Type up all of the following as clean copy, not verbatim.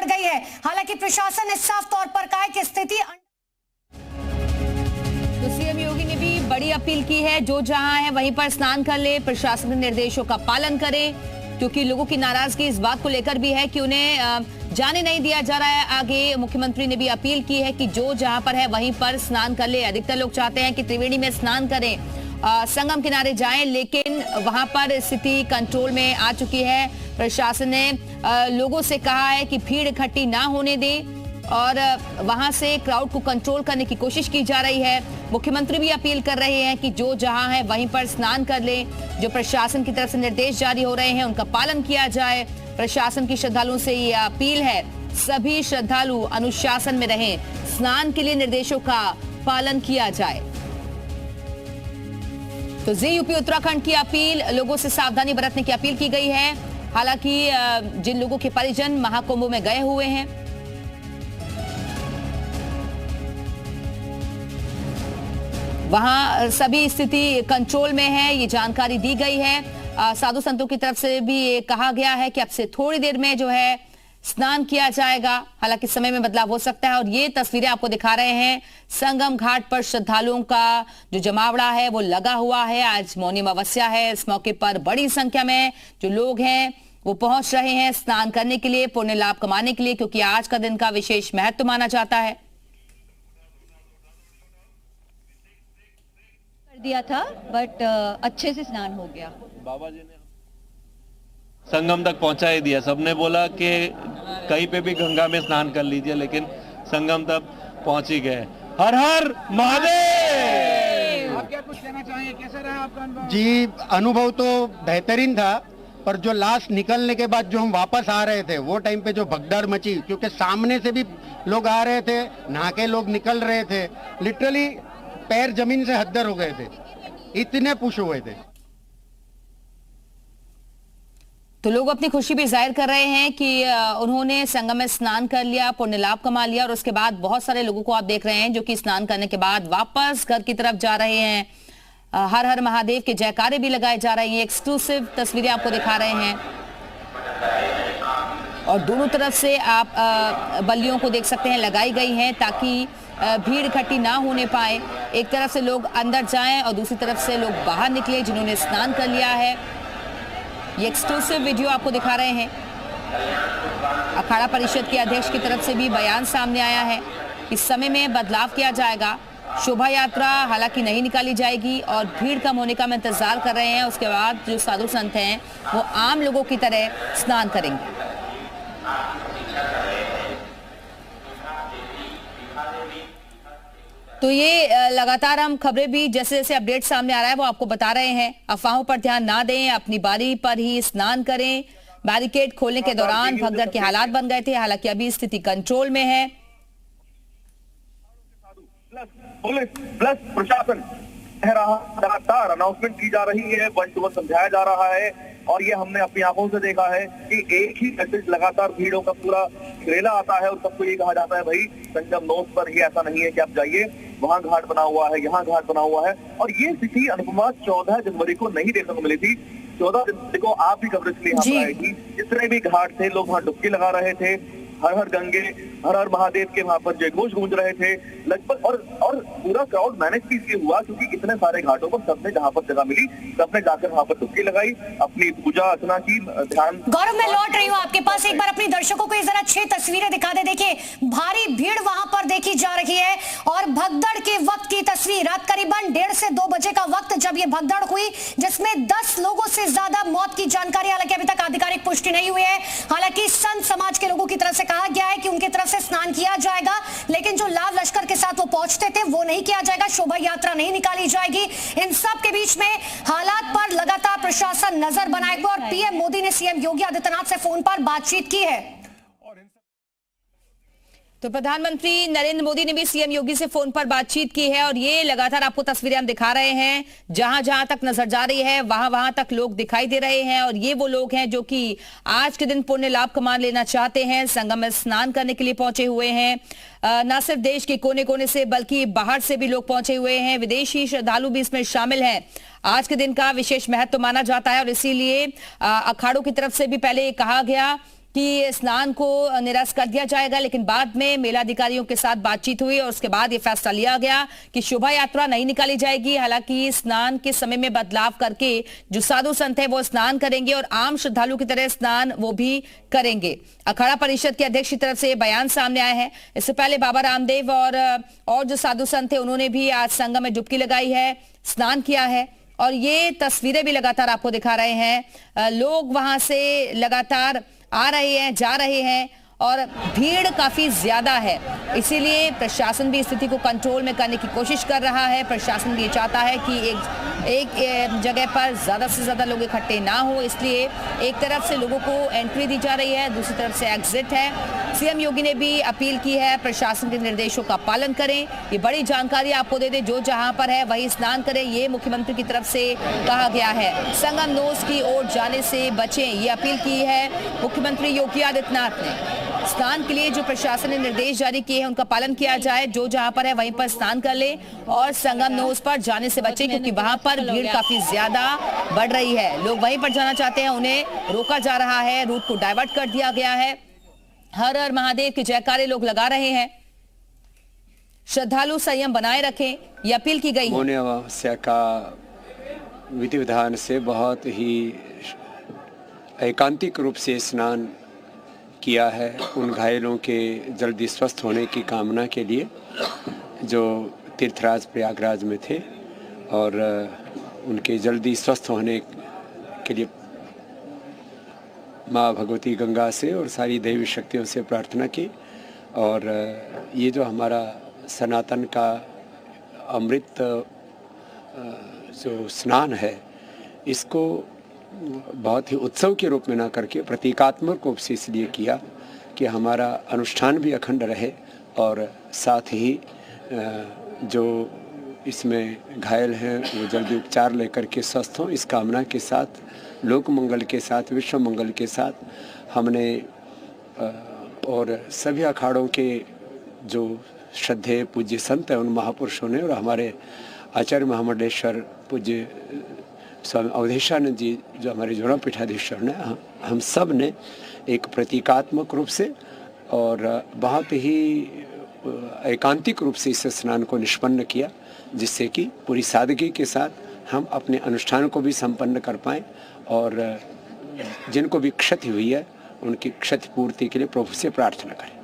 गई है। हालांकि प्रशासन ने साफ तौर पर कहा है कि स्थिति तो सीएम योगी ने भी बड़ी अपील की है, जो जहां है वहीं पर स्नान कर ले, प्रशासन के निर्देशों का पालन करें, क्योंकि लोगों की नाराजगी इस बात को लेकर भी है कि उन्हें जाने नहीं दिया जा रहा है आगे। मुख्यमंत्री ने भी अपील की है कि जो जहां पर है वहीं पर स्नान कर ले। अधिकतर लोग चाहते हैं कि त्रिवेणी में स्नान करें, संगम किनारे जाएं, लेकिन वहां पर स्थिति कंट्रोल में आ चुकी है। प्रशासन ने लोगों से कहा है कि भीड़ इकट्ठी ना होने दें और वहां से क्राउड को कंट्रोल करने की कोशिश की जा रही है। मुख्यमंत्री भी अपील कर रहे हैं कि जो जहां है वहीं पर स्नान कर ले। जो प्रशासन की तरफ से निर्देश जारी हो रहे हैं उनका पालन किया जाए। प्रशासन की श्रद्धालुओं से ये अपील है, सभी श्रद्धालु अनुशासन में रहें, स्नान के लिए निर्देशों का पालन किया जाए। तो जी यूपी उत्तराखंड की अपील, लोगों से सावधानी बरतने की अपील की गई है। हालांकि जिन लोगों के परिजन महाकुंभ में गए हुए हैं, वहां सभी स्थिति कंट्रोल में है, ये जानकारी दी गई है। साधु संतों की तरफ से भी ये कहा गया है कि अब से थोड़ी देर में जो है स्नान किया जाएगा। हालांकि समय में बदलाव हो सकता है और ये तस्वीरें आपको दिखा रहे हैं। संगम घाट पर श्रद्धालुओं का जो जमावड़ा है वो लगा हुआ है। आज मौनी अमावस्या है, इस मौके पर बड़ी संख्या में जो लोग हैं वो पहुंच रहे हैं स्नान करने के लिए, पुण्य लाभ कमाने के लिए, क्योंकि आज का दिन का विशेष महत्व माना जाता है। दिया था बट अच्छे से स्नान हो गया। बाबा जी ने संगम तक पहुंचा ही दिया। सबने बोला कि कहीं पे भी गंगा में स्नान कर लीजिए, लेकिन संगम तक पहुंच ही गए। हर हर महादेव। आप क्या कुछ कहना चाहेंगे, कैसा रहा आपका अनुभव? जी, अनुभव तो बेहतरीन था, पर जो लास्ट निकलने के बाद जो हम वापस आ रहे थे वो टाइम पे जो भगदड़ मची, क्योंकि सामने से भी लोग आ रहे थे, नहा के लोग निकल रहे थे, लिटरली पैर जमीन से हद्दर हो गए थे, इतने पुश हुए थे। तो लोग अपनी खुशी भी जाहिर कर रहे हैं कि उन्होंने संगम में स्नान कर लिया, पुण्य लाभ कमा लिया। और उसके बाद बहुत सारे लोगों को आप देख रहे हैं जो कि स्नान करने के बाद वापस घर की तरफ जा रहे हैं। हर हर महादेव के जयकारे भी लगाए जा रहे हैं। एक्सक्लूसिव तस्वीरें आपको दिखा रहे हैं और दोनों तरफ से आप बल्लियों को देख सकते हैं, लगाई गई हैं ताकि भीड़ इकट्ठी ना होने पाए। एक तरफ से लोग अंदर जाएं और दूसरी तरफ से लोग बाहर निकले जिन्होंने स्नान कर लिया है। ये एक्सक्लूसिव वीडियो आपको दिखा रहे हैं। अखाड़ा परिषद के अध्यक्ष की तरफ से भी बयान सामने आया है, इस समय में बदलाव किया जाएगा। शोभा यात्रा हालांकि नहीं निकाली जाएगी और भीड़ कम होने का हम इंतजार कर रहे हैं। उसके बाद जो साधु संत हैं वो आम लोगों की तरह स्नान करेंगे। तो ये लगातार हम खबरें भी जैसे जैसे अपडेट सामने आ रहा है वो आपको बता रहे हैं। अफवाहों पर ध्यान ना दें, अपनी बारी पर ही स्नान करें। बैरिकेड खोलने के दौरान भगदड़ के हालात बन गए थे, हालांकि अभी स्थिति कंट्रोल में है। पुलिस प्लस प्रशासन लगातार अनाउंसमेंट की जा रही है, वन टू वन समझाया जा रहा है और ये हमने अपनी आंखों से देखा है कि एक ही मैसेज लगातार भीड़ों का पूरा घेरा आता है और सबको ये कहा जाता है भाई संगम नोस पर ही ऐसा नहीं है कि आप जाइए, वहां घाट बना हुआ है, यहाँ घाट बना हुआ है। और ये स्थिति अनुपमा 14 जनवरी को नहीं देखने को मिली थी। 14 जनवरी को आप भी कवरेज के लिए यहाँ पर आई थी। जितने भी घाट थे लोग वहां डुबकी लगा रहे थे, हर हर गंगे हर हर महादेव के वहां पर जयघोष गूंज रहे थे लगभग। और पूरा क्राउड मैनेज भी इसलिए हुआ क्योंकि इतने सारे घाटों पर सबने जहां पर जगह मिली सबने जाकर वहां पर डुबकी लगाई, अपनी पूजा अर्चना की, ध्यान। गौरव, मैं लौट रही हूँ आपके पास। एक बार अपने दर्शकों को ये जरा 6 तस्वीरें दिखा दे। देखिए, भारी भीड़ वहां पर देखी जा रही है और भगदड़ के वक्त की तस्वीर, रात करीबन 1:30 से 2 बजे का वक्त जब ये भगदड़ हुई, जिसमें 10 लोगों से ज्यादा मौत की जानकारी हालांकि अभी तक आधिकारिक पुष्टि नहीं हुई है। हालांकि संत समाज के लोगों की तरफ से कहा गया है कि उनकी तरफ से स्नान किया जाएगा, लेकिन जो लाव लश्कर के साथ वो पहुंचते थे वो नहीं किया जाएगा, शोभा यात्रा नहीं निकाली जाएगी। इन सब के बीच में हालात पर लगातार प्रशासन नजर बनाएगा और पीएम मोदी ने सीएम योगी आदित्यनाथ से फोन पर बातचीत की है। तो प्रधानमंत्री नरेंद्र मोदी ने भी सीएम योगी से फोन पर बातचीत की है और ये लगातार आपको तस्वीरें हम दिखा रहे हैं। जहां जहां तक नजर जा रही है वहां वहां तक लोग दिखाई दे रहे हैं और ये वो लोग हैं जो कि आज के दिन पुण्य लाभ कमा लेना चाहते हैं, संगम में स्नान करने के लिए पहुंचे हुए हैं। न सिर्फ देश के कोने कोने से बल्कि बाहर से भी लोग पहुंचे हुए हैं, विदेशी श्रद्धालु भी इसमें शामिल हैं। आज के दिन का विशेष महत्व माना जाता है और इसीलिए अखाड़ों की तरफ से भी पहले कहा गया कि स्नान को निरस्त कर दिया जाएगा, लेकिन बाद में मेला अधिकारियों के साथ बातचीत हुई और उसके बाद ये फैसला लिया गया कि शोभा यात्रा नहीं निकाली जाएगी। हालांकि स्नान के समय में बदलाव करके जो साधु संत है वो स्नान करेंगे और आम श्रद्धालु की तरह स्नान वो भी करेंगे। अखाड़ा परिषद के अध्यक्ष की तरफ से बयान सामने आया है। इससे पहले बाबा रामदेव और जो साधु संत थे उन्होंने भी आज संगम में डुबकी लगाई है, स्नान किया है और ये तस्वीरें भी लगातार आपको दिखा रहे हैं। लोग वहां से लगातार आ रहे हैं, जा रहे हैं और भीड़ काफी ज्यादा है, इसीलिए प्रशासन भी स्थिति को कंट्रोल में करने की कोशिश कर रहा है। प्रशासन भी चाहता है कि एक जगह पर ज्यादा से ज्यादा लोग इकट्ठे ना हो, इसलिए एक तरफ से लोगों को एंट्री दी जा रही है, दूसरी तरफ से एग्जिट है। सीएम योगी ने भी अपील की है प्रशासन के निर्देशों का पालन करें। ये बड़ी जानकारी आपको दे दे, जो जहां पर है वही स्नान करें, ये मुख्यमंत्री की तरफ से कहा गया है। संगम नोस की ओर जाने से बचें, ये अपील की है मुख्यमंत्री योगी आदित्यनाथ ने। स्नान के लिए जो प्रशासन ने निर्देश जारी किए हैं उनका पालन किया जाए, जो जहां पर है वहीं पर स्नान कर ले और संगम नोस पर जाने से बचें, क्योंकि वहां पर भीड़ काफी ज्यादा बढ़ रही है। लोग वहीं पर जाना चाहते हैं, उन्हें रोका जा रहा है, रूट को डाइवर्ट कर दिया गया है। हर हर महादेव के जयकारे लोग लगा रहे हैं। श्रद्धालु संयम बनाए रखें, ये अपील की गई। मौनी अमावस्या का विधि विधान से बहुत ही एकांतिक रूप से स्नान किया है। उन घायलों के जल्दी स्वस्थ होने की कामना के लिए जो तीर्थराज प्रयागराज में थे और उनके जल्दी स्वस्थ होने के लिए माँ भगवती गंगा से और सारी देवी शक्तियों से प्रार्थना की। और ये जो हमारा सनातन का अमृत जो स्नान है, इसको बहुत ही उत्सव के रूप में ना करके प्रतीकात्मक रूप से इसलिए किया कि हमारा अनुष्ठान भी अखंड रहे और साथ ही जो इसमें घायल हैं वो जल्दी उपचार लेकर के स्वस्थ हों, इस कामना के साथ, लोक मंगल के साथ, विश्व मंगल के साथ हमने और सभी अखाड़ों के जो श्रद्धेय पूज्य संत हैं उन महापुरुषों ने और हमारे आचार्य महामंडलेश्वर पूज्य स्वामी अवधेशानंद जी जो हमारे जोड़ा पीठाधीश्वर ने, हम सब ने एक प्रतीकात्मक रूप से और बहुत ही एकांतिक रूप से इस स्नान को निष्पन्न किया, जिससे कि पूरी सादगी के साथ हम अपने अनुष्ठान को भी संपन्न कर पाएँ और जिनको भी क्षति हुई है उनकी क्षतिपूर्ति के लिए प्रभु से प्रार्थना करें।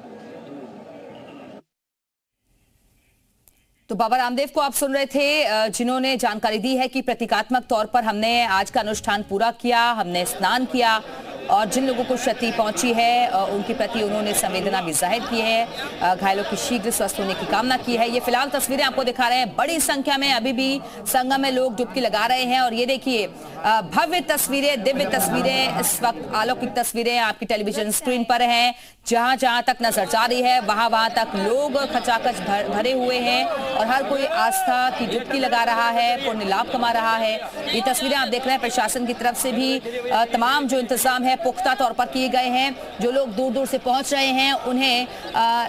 तो बाबा रामदेव को आप सुन रहे थे, जिन्होंने जानकारी दी है कि प्रतीकात्मक तौर पर हमने आज का अनुष्ठान पूरा किया, हमने स्नान किया और जिन लोगों को क्षति पहुंची है उनके प्रति उन्होंने संवेदना भी जाहिर की है, घायलों की शीघ्र स्वस्थ होने की कामना की है। ये फिलहाल तस्वीरें आपको दिखा रहे हैं, बड़ी संख्या में अभी भी संगम में लोग डुबकी लगा रहे हैं और ये देखिए भव्य तस्वीरें, दिव्य तस्वीरें, इस वक्त अलौकिक तस्वीरें आपकी टेलीविजन स्क्रीन पर हैं। जहां जहां तक नजर जा रही है वहां तक लोग खचाखच भरे हुए हैं और हर कोई आस्था की डुबकी लगा रहा है, पुण्य लाभ कमा रहा है। ये तस्वीरें आप देख रहे हैं, प्रशासन की तरफ से भी तमाम जो इंतजाम है पुख्ता तौर पर किए गए हैं। जो लोग दूर दूर से पहुंच रहे हैं उन्हें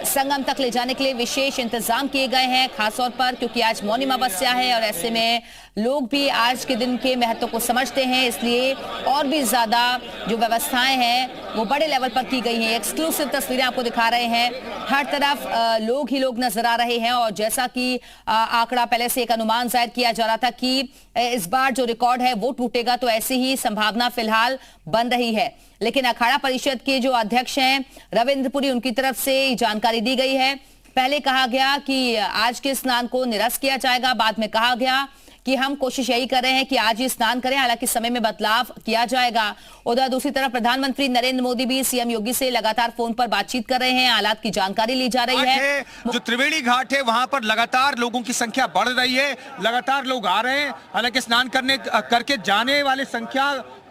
संगम तक ले जाने के लिए विशेष इंतजाम किए गए हैं, खासतौर पर क्योंकि आज मौनी अमावस्या है और ऐसे में लोग भी आज के दिन के महत्व को समझते हैं, इसलिए और भी ज्यादा जो व्यवस्थाएं हैं वो बड़े लेवल पर की गई हैं। एक्सक्लूसिव तस्वीरें आपको दिखा रहे हैं, हर तरफ लोग ही लोग नजर आ रहे हैं और जैसा कि आंकड़ा पहले से एक अनुमान जाहिर किया जा रहा था कि इस बार जो रिकॉर्ड है वो टूटेगा, तो ऐसी ही संभावना फिलहाल बन रही है। लेकिन अखाड़ा परिषद के जो अध्यक्ष हैं रविंद्रपुरी, उनकी तरफ से जानकारी दी गई है। पहले कहा गया कि आज के स्नान को निरस्त किया जाएगा, बाद में कहा गया कि हम कोशिश यही कर रहे हैं कि आज ही स्नान करें, हालांकि समय में बदलाव किया जाएगा। उधर दूसरी तरफ प्रधानमंत्री नरेंद्र मोदी भी सीएम योगी से लगातार फोन पर बातचीत कर रहे हैं, हालात की जानकारी ली जा रही है। जो त्रिवेणी घाट है वहां पर लगातार लोगों की संख्या बढ़ रही है, लगातार लोग आ रहे हैं। हालांकि स्नान करके जाने वाले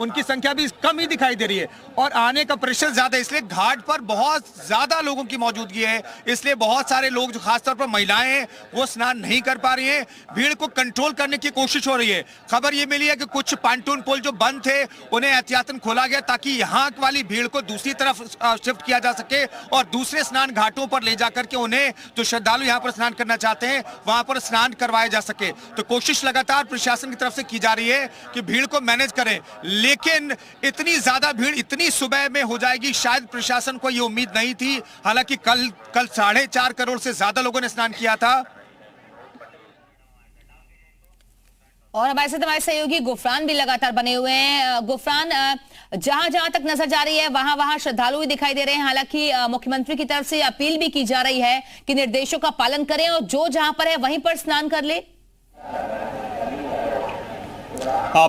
उनकी संख्या भी कम ही दिखाई दे रही है और आने का प्रतिशत ज्यादा, इसलिए घाट पर बहुत ज्यादा लोगों की मौजूदगी है। इसलिए बहुत सारे लोग जो खासतौर पर महिलाएं हैं वो स्नान नहीं कर पा रही हैं। भीड़ को कंट्रोल करने की कोशिश हो रही है। खबर ये मिली है कि कुछ पांटून पुल जो बंद थे उन्हें एहतियातन खोला गया ताकि यहाँ वाली भीड़ को दूसरी तरफ शिफ्ट किया जा सके और दूसरे स्नान घाटों पर ले जाकर के उन्हें जो श्रद्धालु यहाँ पर स्नान करना चाहते हैं वहां पर स्नान करवाया जा सके। तो कोशिश लगातार प्रशासन की तरफ से की जा रही है कि भीड़ को मैनेज करें, लेकिन इतनी ज्यादा भीड़ इतनी सुबह में हो जाएगी शायद प्रशासन को ये उम्मीद नहीं थी। हालांकि कल 4.5 करोड़ से ज्यादा लोगों ने स्नान किया था। और हमारे साथ हमारे सहयोगी गुफरान भी लगातार बने हुए हैं। गुफरान, जहां जहां तक नजर जा रही है वहां वहां श्रद्धालु भी दिखाई दे रहे हैं। हालांकि मुख्यमंत्री की तरफ से अपील भी की जा रही है कि निर्देशों का पालन करें और जो जहां पर है वहीं पर स्नान कर ले।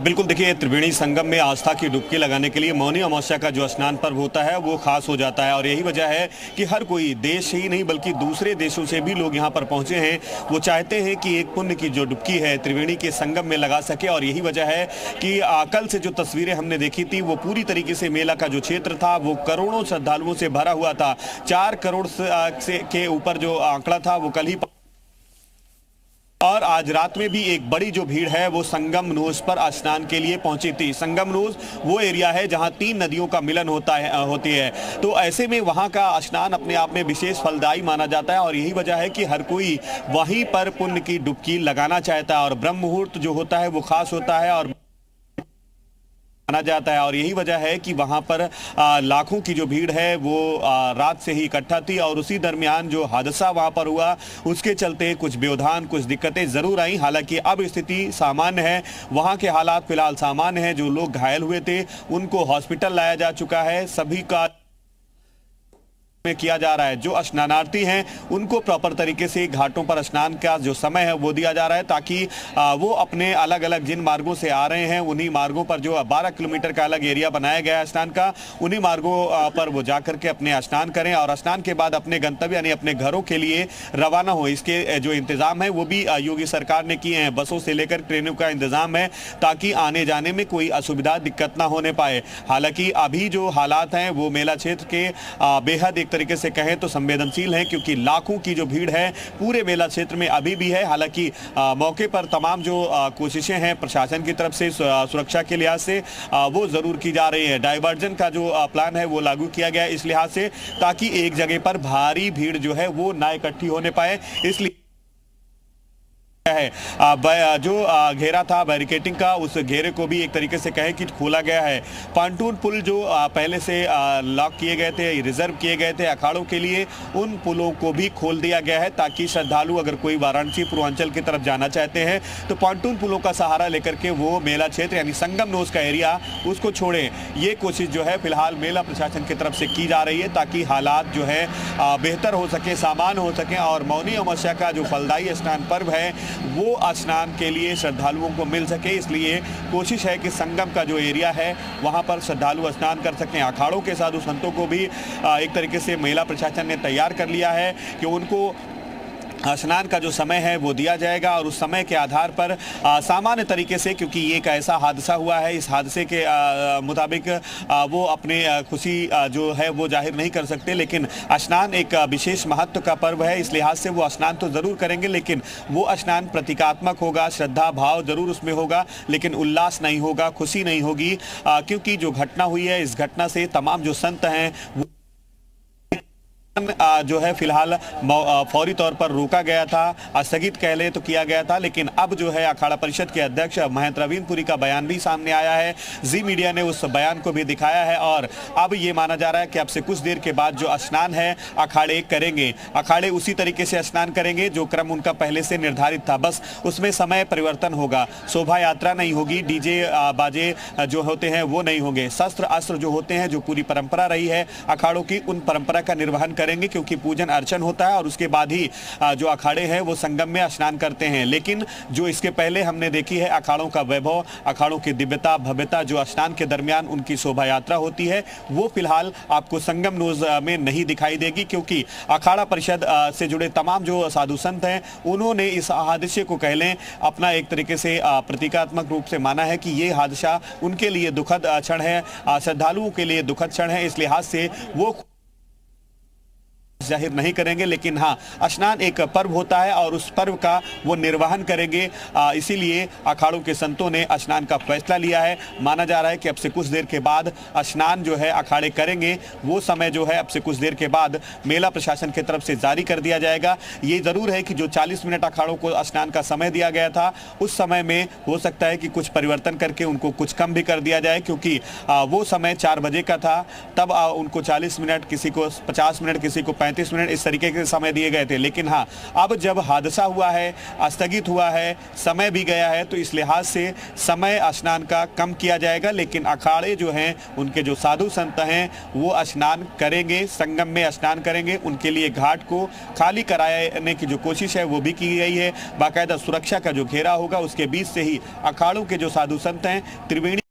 बिल्कुल, देखिए त्रिवेणी संगम में आस्था की डुबकी लगाने के लिए मौनी अमावस्या का जो स्नान पर्व होता है वो खास हो जाता है और यही वजह है कि हर कोई, देश ही नहीं बल्कि दूसरे देशों से भी लोग यहाँ पर पहुंचे हैं। वो चाहते हैं कि एक पुण्य की जो डुबकी है त्रिवेणी के संगम में लगा सके और यही वजह है कि कल से जो तस्वीरें हमने देखी थी वो पूरी तरीके से मेला का जो क्षेत्र था वो करोड़ों श्रद्धालुओं से भरा हुआ था। 4 करोड़ के ऊपर जो आंकड़ा था वो कल ही, और आज रात में भी एक बड़ी जो भीड़ है वो संगम नोज पर स्नान के लिए पहुंची थी। संगम नोज वो एरिया है जहां 3 नदियों का मिलन होती है, तो ऐसे में वहां का स्नान अपने आप में विशेष फलदायी माना जाता है और यही वजह है कि हर कोई वहीं पर पुण्य की डुबकी लगाना चाहता है और ब्रह्म मुहूर्त जो होता है वो खास होता है और माना जाता है और यही वजह है कि वहां पर लाखों की जो भीड़ है वो रात से ही इकट्ठा थी और उसी दरमियान जो हादसा वहां पर हुआ उसके चलते कुछ व्यवधान, कुछ दिक्कतें जरूर आई। हालांकि अब स्थिति सामान्य है, वहां के हालात फिलहाल सामान्य है। जो लोग घायल हुए थे उनको हॉस्पिटल लाया जा चुका है, सभी का में किया जा रहा है। जो स्नानार्थी हैं उनको प्रॉपर तरीके से घाटों पर स्नान का जो समय है वो दिया जा रहा है ताकि वो अपने अलग अलग जिन मार्गों से आ रहे हैं उन्हीं मार्गों पर, जो 12 किलोमीटर का अलग एरिया बनाया गया है स्नान का, उन्हीं मार्गों पर वो जाकर के अपने स्नान करें और स्नान के बाद अपने गंतव्य यानी अपने घरों के लिए रवाना हो। इसके जो इंतजाम है वो भी योगी सरकार ने किए हैं, बसों से लेकर ट्रेनों का इंतजाम है ताकि आने जाने में कोई असुविधा, दिक्कत ना होने पाए। हालांकि अभी जो हालात हैं वो मेला क्षेत्र के बेहद एक तरीके से कहें तो संवेदनशील है क्योंकि लाखों की जो भीड़ है पूरे मेला क्षेत्र में अभी भी है। हालांकि मौके पर तमाम जो कोशिशें हैं प्रशासन की तरफ से सुरक्षा के लिहाज से वो जरूर की जा रही है। डाइवर्जन का जो प्लान है वो लागू किया गया है इस लिहाज से ताकि एक जगह पर भारी भीड़ जो है वो ना इकट्ठी होने पाए, इसलिए है जो घेरा था बैरिकेटिंग का, उस घेरे को भी एक तरीके से कहे कि खोला गया है। पांटून पुल जो पहले से लॉक किए गए थे, रिजर्व किए गए थे अखाड़ों के लिए, उन पुलों को भी खोल दिया गया है ताकि श्रद्धालु अगर कोई वाराणसी पूर्वांचल की तरफ जाना चाहते हैं तो पांटून पुलों का सहारा लेकर के वो मेला क्षेत्र यानी संगम नोज का एरिया उसको छोड़ें। ये कोशिश जो है फिलहाल मेला प्रशासन की तरफ से की जा रही है ताकि हालात जो है बेहतर हो सके, सामान्य हो सके और मौनी अमावस्या का जो फलदायी स्नान पर्व है वो स्नान के लिए श्रद्धालुओं को मिल सके। इसलिए कोशिश है कि संगम का जो एरिया है वहां पर श्रद्धालु स्नान कर सकें। अखाड़ों के साधु संतों को भी एक तरीके से मेला प्रशासन ने तैयार कर लिया है कि उनको स्नान का जो समय है वो दिया जाएगा और उस समय के आधार पर सामान्य तरीके से, क्योंकि ये एक ऐसा हादसा हुआ है, इस हादसे के मुताबिक वो अपने खुशी जो है वो जाहिर नहीं कर सकते, लेकिन स्नान एक विशेष महत्व का पर्व है। इस लिहाज से वो स्नान तो ज़रूर करेंगे लेकिन वो स्नान प्रतीकात्मक होगा, श्रद्धा भाव ज़रूर उसमें होगा लेकिन उल्लास नहीं होगा, खुशी नहीं होगी, क्योंकि जो घटना हुई है इस घटना से तमाम जो संत हैं जो है फिलहाल फौरी तौर पर रोका गया था, स्थगित कह ले तो किया गया था, लेकिन अब जो है अखाड़ा परिषद के अध्यक्ष महंत रवींद्रपुरी का बयान भी सामने आया है। जी मीडिया ने उस बयान को भी दिखाया है और अब ये माना जा रहा है कि अब से कुछ देर के बाद जो स्नान है अखाड़े करेंगे, अखाड़े उसी तरीके से स्नान करेंगे जो क्रम उनका पहले से निर्धारित था, बस उसमें समय परिवर्तन होगा। शोभा यात्रा नहीं होगी, डीजे बाजे जो होते हैं वो नहीं होंगे, शस्त्र अस्त्र जो होते हैं, जो पूरी परंपरा रही है अखाड़ों की, उन परंपरा का निर्वहन करेंगे क्योंकि पूजन अर्चन होता है और उसके बाद ही जो अखाड़े हैं वो संगम में स्नान करते हैं। लेकिन जो इसके पहले हमने देखी है अखाड़ों का वैभव, अखाड़ों की दिव्यता भव्यता जो स्नान के दरमियान उनकी शोभा यात्रा होती है वो फिलहाल आपको संगम नोज में नहीं दिखाई देगी, क्योंकि अखाड़ा परिषद से जुड़े तमाम जो साधु संत हैं उन्होंने इस हादसे को कह लें अपना एक तरीके से प्रतीकात्मक रूप से माना है कि ये हादसा उनके लिए दुखद क्षण है, श्रद्धालुओं के लिए दुखद क्षण है। इस लिहाज से वो जाहिर नहीं करेंगे, लेकिन हाँ, स्नान एक पर्व होता है और उस पर्व का वो निर्वहन करेंगे। इसीलिए अखाड़ों के संतों ने स्नान का फैसला लिया है। माना जा रहा है कि अब से कुछ देर के बाद स्नान जो है अखाड़े करेंगे, वो समय जो है अब से कुछ देर के बाद मेला प्रशासन की तरफ से जारी कर दिया जाएगा। ये जरूर है कि जो 40 मिनट अखाड़ों को स्नान का समय दिया गया था, उस समय में हो सकता है कि कुछ परिवर्तन करके उनको कुछ कम भी कर दिया जाए, क्योंकि वो समय 4 बजे का था। तब उनको 40 मिनट, किसी को 50 मिनट, किसी को 35 मिनट, इस तरीके के समय दिए गए थे। लेकिन हाँ, अब जब हादसा हुआ है, स्थगित हुआ है, समय भी गया है, तो इस लिहाज से समय स्नान का कम किया जाएगा। लेकिन अखाड़े जो हैं, उनके जो साधु संत हैं, वो स्नान करेंगे, संगम में स्नान करेंगे। उनके लिए घाट को खाली कराने की जो कोशिश है वो भी की गई है। बाकायदा सुरक्षा का जो घेरा होगा, उसके बीच से ही अखाड़ों के जो साधु संत हैं त्रिवेणी